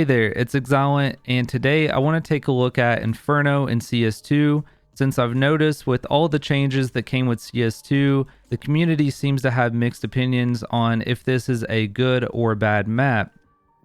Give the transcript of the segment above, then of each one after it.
Hey there, it's Xielent, and today I want to take a look at Inferno in CS2. Since I've noticed with all the changes that came with CS2, the community seems to have mixed opinions on if this is a good or bad map.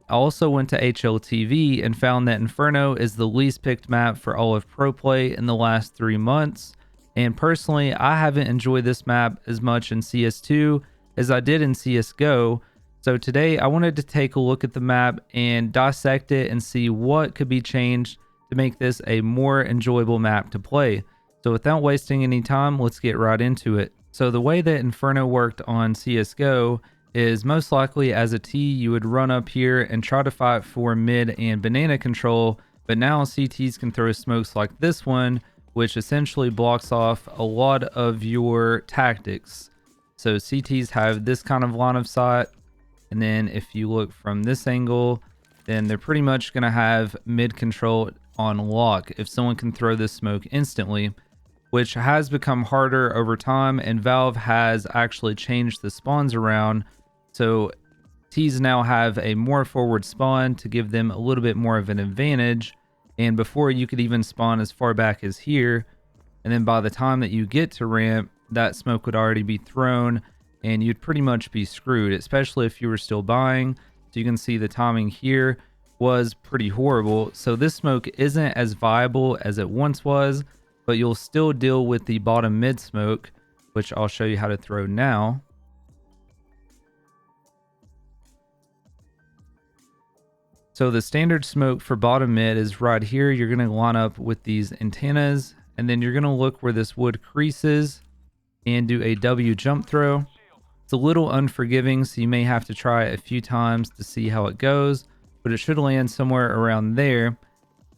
I also went to HLTV and found that Inferno is the least picked map for all of Pro Play in the last 3 months. And personally, I haven't enjoyed this map as much in CS2 as I did in CSGO. So today I wanted to take a look at the map and dissect it and see what could be changed to make this a more enjoyable map to play. So without wasting any time, let's get right into it. So the way that Inferno worked on CSGO is most likely as a T you would run up here and try to fight for mid and banana control, but now CTs can throw smokes like this one, which essentially blocks off a lot of your tactics. So CTs have this kind of line of sight. And then if you look from this angle, then they're pretty much going to have mid control on lock if someone can throw this smoke instantly, which has become harder over time, and Valve has actually changed the spawns around. So T's now have a more forward spawn to give them a little bit more of an advantage. And before, you could even spawn as far back as here. And then by the time that you get to ramp, that smoke would already be thrown and you'd pretty much be screwed, especially if you were still buying. So you can see the timing here was pretty horrible. So this smoke isn't as viable as it once was, but you'll still deal with the bottom mid smoke, which I'll show you how to throw now. So the standard smoke for bottom mid is right here. You're going to line up with these antennas, and then you're going to look where this wood creases and do a W jump throw. It's a little unforgiving, so you may have to try it a few times to see how it goes, but it should land somewhere around there.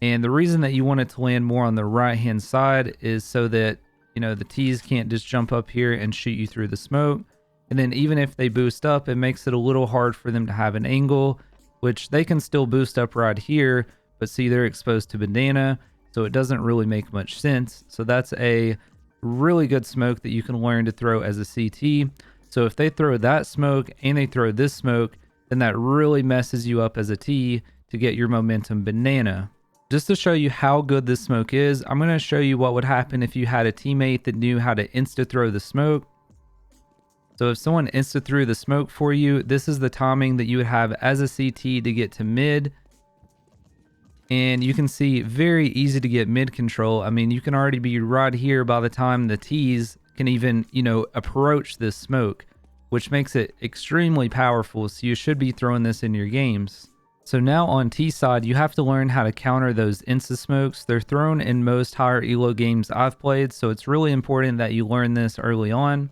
And the reason that you want it to land more on the right hand side is so that, you know, the T's can't just jump up here and shoot you through the smoke. And then even if they boost up, it makes it a little hard for them to have an angle, which they can still boost up right here, but see, they're exposed to banana, so it doesn't really make much sense. So that's a really good smoke that you can learn to throw as a CT. So if they throw that smoke and they throw this smoke, then that really messes you up as a T to get your momentum banana. Just to show you how good this smoke is, I'm going to show you what would happen if you had a teammate that knew how to insta throw the smoke. So if someone insta threw the smoke for you, this is the timing that you would have as a CT to get to mid. And you can see very easy to get mid control. I mean, you can already be right here by the time the T's can even, you know, approach this smoke, which makes it extremely powerful. So you should be throwing this in your games. So now on T side, you have to learn how to counter those insta smokes. They're thrown in most higher elo games I've played, so it's really important that you learn this early on.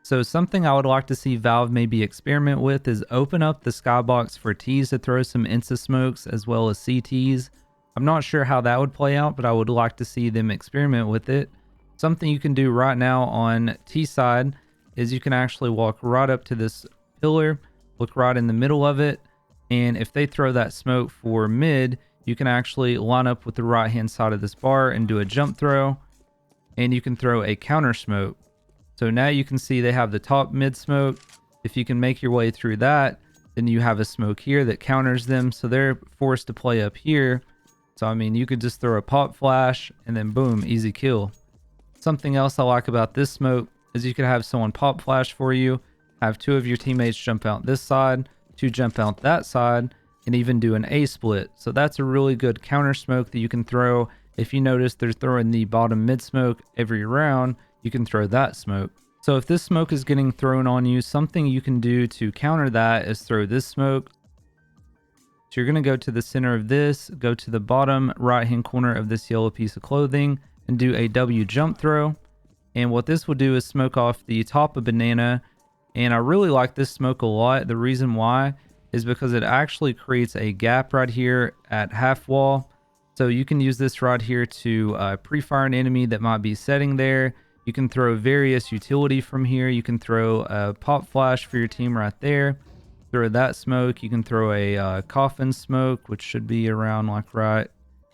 So something I would like to see Valve maybe experiment with is open up the skybox for T's to throw some insta smokes as well as CTs. I'm not sure how that would play out, but I would like to see them experiment with it. Something you can do right now on T side is you can actually walk right up to this pillar, look right in the middle of it, and if they throw that smoke for mid, you can actually line up with the right hand side of this bar and do a jump throw, and you can throw a counter smoke. So now you can see they have the top mid smoke. If you can make your way through that, then you have a smoke here that counters them, so they're forced to play up here. So I mean, you could just throw a pop flash and then boom, easy kill. Something else I like about this smoke is you could have someone pop flash for you, have 2 of your teammates jump out this side, 2 jump out that side, and even do an A split. So that's a really good counter smoke that you can throw. If you notice they're throwing the bottom mid smoke every round, you can throw that smoke. So if this smoke is getting thrown on you, something you can do to counter that is throw this smoke. So you're going to go to the center of this, go to the bottom right hand corner of this yellow piece of clothing, and do a W jump throw. And what this will do is smoke off the top of banana. And I really like this smoke a lot. The reason why is because it actually creates a gap right here at half wall. So you can use this right here to pre-fire an enemy that might be setting there. You can throw various utility from here. You can throw a pop flash for your team right there. Throw that smoke. You can throw a coffin smoke, which should be around like right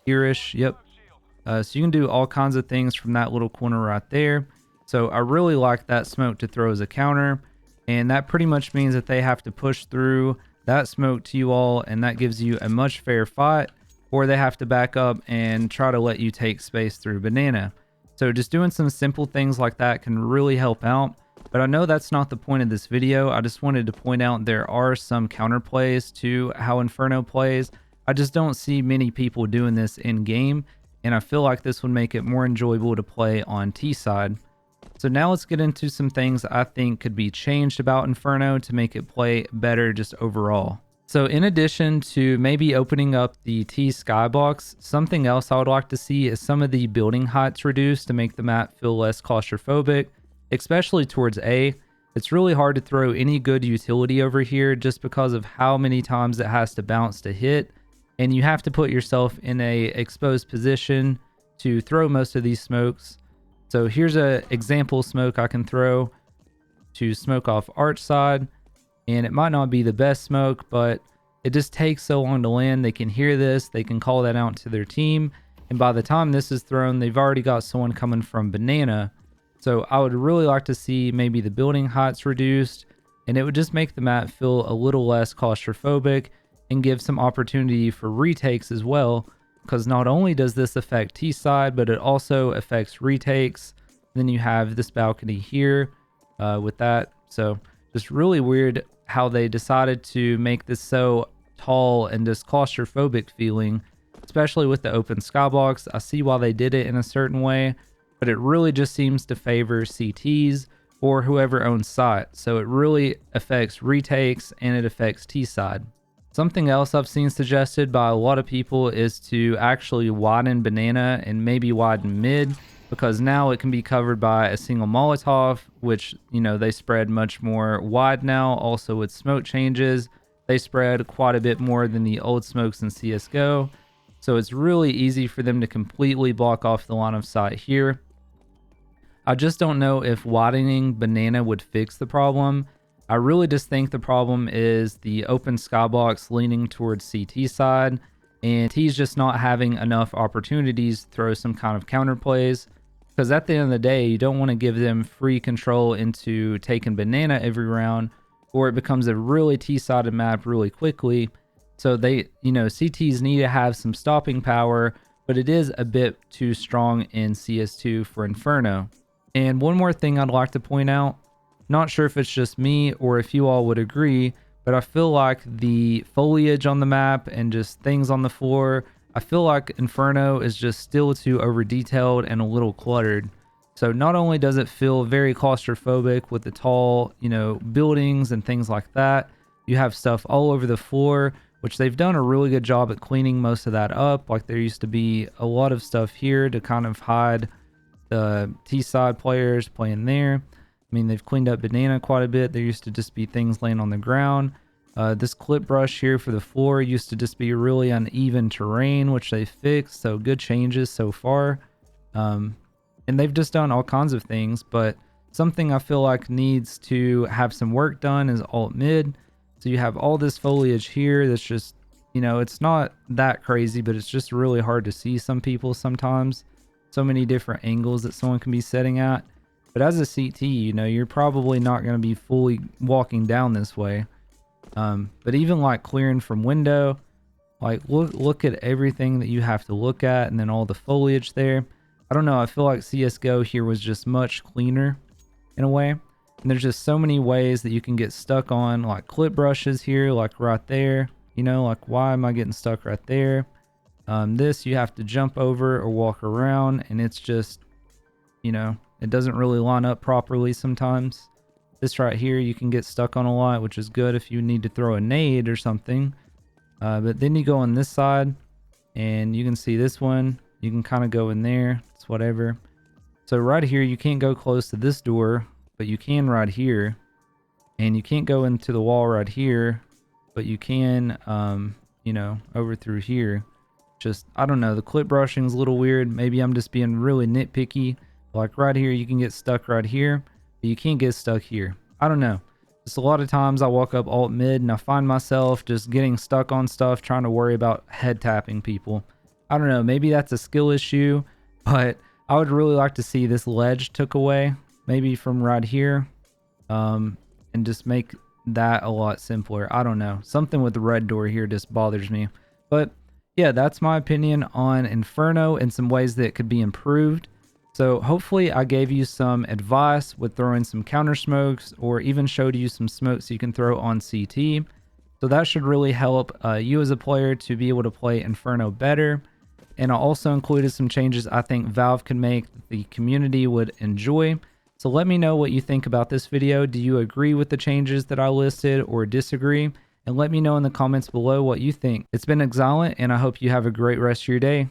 here-ish. Yep. So you can do all kinds of things from that little corner right there. So I really like that smoke to throw as a counter. And that pretty much means that they have to push through that smoke to you all, and that gives you a much fair fight, or they have to back up and try to let you take space through banana. So just doing some simple things like that can really help out. But I know that's not the point of this video. I just wanted to point out there are some counterplays to how Inferno plays. I just don't see many people doing this in game, and I feel like this would make it more enjoyable to play on T side. So now let's get into some things I think could be changed about Inferno to make it play better just overall. So in addition to maybe opening up the T skybox, something else I would like to see is some of the building heights reduced to make the map feel less claustrophobic, especially towards A. It's really hard to throw any good utility over here just because of how many times it has to bounce to hit, and you have to put yourself in a exposed position to throw most of these smokes. So here's a example smoke I can throw to smoke off arch side, and it might not be the best smoke, but it just takes so long to land. They can hear this, they can call that out to their team, and by the time this is thrown, they've already got someone coming from banana. So I would really like to see maybe the building heights reduced, and it would just make the map feel a little less claustrophobic and give some opportunity for retakes as well, because not only does this affect T side, but it also affects retakes. Then you have this balcony here with that. So just really weird how they decided to make this so tall and just claustrophobic feeling, especially with the open skybox. I see why they did it in a certain way, but it really just seems to favor CTs or whoever owns site. So it really affects retakes and it affects T side. Something else I've seen suggested by a lot of people is to actually widen banana and maybe widen mid, because now it can be covered by a single Molotov, which, you know, they spread much more wide now. Also with smoke changes, they spread quite a bit more than the old smokes in CSGO. So it's really easy for them to completely block off the line of sight here. I just don't know if widening banana would fix the problem. I really just think the problem is the open skybox leaning towards CT side, and T's just not having enough opportunities to throw some kind of counterplays. Because at the end of the day, you don't want to give them free control into taking banana every round, or it becomes a really T-sided map really quickly. So they, you know, CTs need to have some stopping power, but it is a bit too strong in CS2 for Inferno. And one more thing I'd like to point out, not sure if it's just me or if you all would agree, but I feel like the foliage on the map and just things on the floor, I feel like Inferno is just still too over detailed and a little cluttered. So not only does it feel very claustrophobic with the tall, you know, buildings and things like that, you have stuff all over the floor, which they've done a really good job at cleaning most of that up. Like there used to be a lot of stuff here to kind of hide the T-side players playing there. I mean, they've cleaned up banana quite a bit. There used to just be things laying on the ground. This clip brush here for the floor used to just be really uneven terrain, which they fixed. So good changes so far. And they've just done all kinds of things, but something I feel like needs to have some work done is alt mid. So you have all this foliage here that's just, you know, it's not that crazy, but it's just really hard to see some people sometimes. So many different angles that someone can be setting at. But as a CT, you know, you're probably not going to be fully walking down this way. But even like clearing from window, like look at everything that you have to look at, and then all the foliage there. I don't know, I feel like CSGO here was just much cleaner in a way. And there's just so many ways that you can get stuck on, like clip brushes here, like right there. You know, like why am I getting stuck right there? This you have to jump over or walk around, and it's just, you know, it doesn't really line up properly sometimes. This right here you can get stuck on a lot, which is good if you need to throw a nade or something. But then you go on this side and you can see this one. You can kind of go in there. It's whatever. So right here you can't go close to this door, but you can right here. And you can't go into the wall right here, but you can, you know, over through here. Just, I don't know, the clip brushing is a little weird. Maybe I'm just being really nitpicky. Like right here, you can get stuck right here, but you can't get stuck here. I don't know. Just a lot of times I walk up alt mid and I find myself just getting stuck on stuff, trying to worry about head tapping people. I don't know, maybe that's a skill issue, but I would really like to see this ledge took away, maybe from right here, and just make that a lot simpler. I don't know. Something with the red door here just bothers me. But yeah, that's my opinion on Inferno and some ways that it could be improved. So hopefully I gave you some advice with throwing some counter smokes, or even showed you some smokes you can throw on CT. So that should really help you as a player to be able to play Inferno better. And I also included some changes I think Valve can make that the community would enjoy. So let me know what you think about this video. Do you agree with the changes that I listed or disagree? And let me know in the comments below what you think. It's been Xielent, and I hope you have a great rest of your day.